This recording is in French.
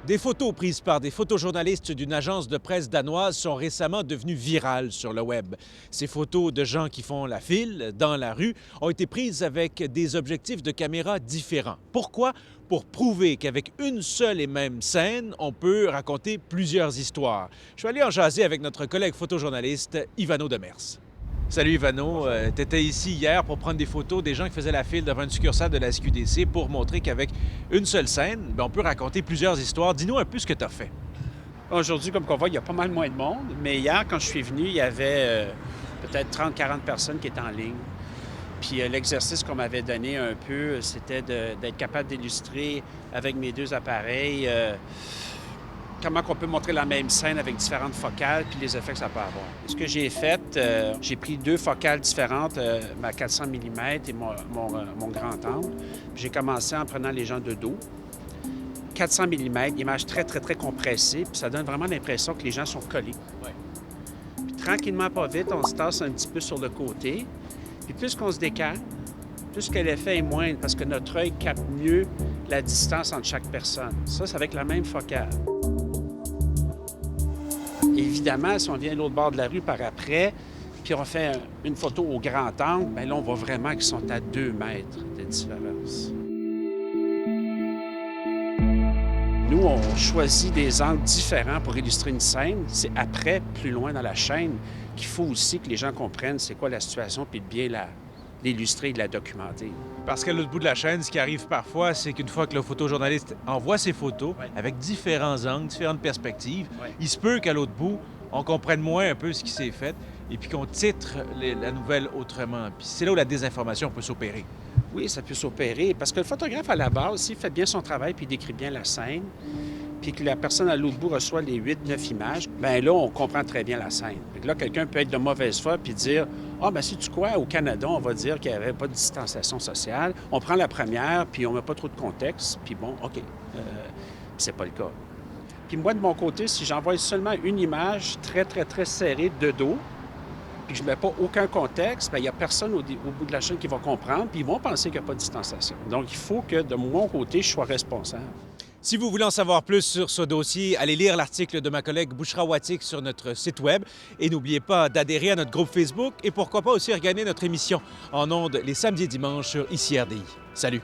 Des photos prises par des photojournalistes d'une agence de presse danoise sont récemment devenues virales sur le web. Ces photos de gens qui font la file dans la rue ont été prises avec des objectifs de caméra différents. Pourquoi? Pour prouver qu'avec une seule et même scène, on peut raconter plusieurs histoires. Je suis allé en jaser avec notre collègue photojournaliste Ivano Demers. Salut Ivano, tu étais ici hier pour prendre des photos des gens qui faisaient la file devant une succursale de la SQDC pour montrer qu'avec une seule scène, on peut raconter plusieurs histoires. Dis-nous un peu ce que tu as fait. Aujourd'hui, comme on voit, il y a pas mal moins de monde. Mais hier, quand je suis venu, il y avait peut-être 30-40 personnes qui étaient en ligne. Puis l'exercice qu'on m'avait donné un peu, c'était d'être capable d'illustrer avec mes deux appareils comment on peut montrer la même scène avec différentes focales puis les effets que ça peut avoir. Ce que j'ai fait, j'ai pris deux focales différentes, ma 400 mm et mon grand angle. J'ai commencé en prenant les gens de dos. 400 mm, image très, très, très compressée, puis ça donne vraiment l'impression que les gens sont collés. Ouais. Puis tranquillement, pas vite, on se tasse un petit peu sur le côté. Puis plus qu'on se décale, plus que l'effet est moindre parce que notre œil capte mieux la distance entre chaque personne. Ça, c'est avec la même focale. Évidemment, si on vient de l'autre bord de la rue par après, puis on fait une photo au grand angle, bien là, on voit vraiment qu'ils sont à 2 mètres de différence. Nous, on choisit des angles différents pour illustrer une scène. C'est après, plus loin dans la chaîne, qu'il faut aussi que les gens comprennent c'est quoi la situation puis de bien l'illustrer et de la documenter. Parce qu'à l'autre bout de la chaîne, ce qui arrive parfois, c'est qu'une fois que le photojournaliste envoie ses photos Ouais. avec différents angles, différentes perspectives, Ouais. il se peut qu'à l'autre bout, on comprenne moins un peu ce qui s'est fait et puis qu'on titre la nouvelle autrement. Puis c'est là où la désinformation peut s'opérer. Oui, ça peut s'opérer parce que le photographe, à la base, s'il fait bien son travail puis il décrit bien la scène, puis que la personne à l'autre bout reçoit les 8-9 images, bien là, on comprend très bien la scène. Fait que là, quelqu'un peut être de mauvaise foi puis dire « Ah, bien, sais-tu quoi? Au Canada, on va dire qu'il n'y avait pas de distanciation sociale. On prend la première, puis on met pas trop de contexte, puis bon, OK. C'est pas le cas. Puis moi, de mon côté, si j'envoie seulement une image très, très, très serrée de dos, puis que je ne mets pas aucun contexte, bien, il n'y a personne au bout de la chaîne qui va comprendre, puis ils vont penser qu'il n'y a pas de distanciation. Donc, il faut que, de mon côté, je sois responsable. Si vous voulez en savoir plus sur ce dossier, allez lire l'article de ma collègue Bouchra Watik sur notre site web et n'oubliez pas d'adhérer à notre groupe Facebook et pourquoi pas aussi regarder notre émission en ondes les samedis et dimanches sur ICRDI. Salut!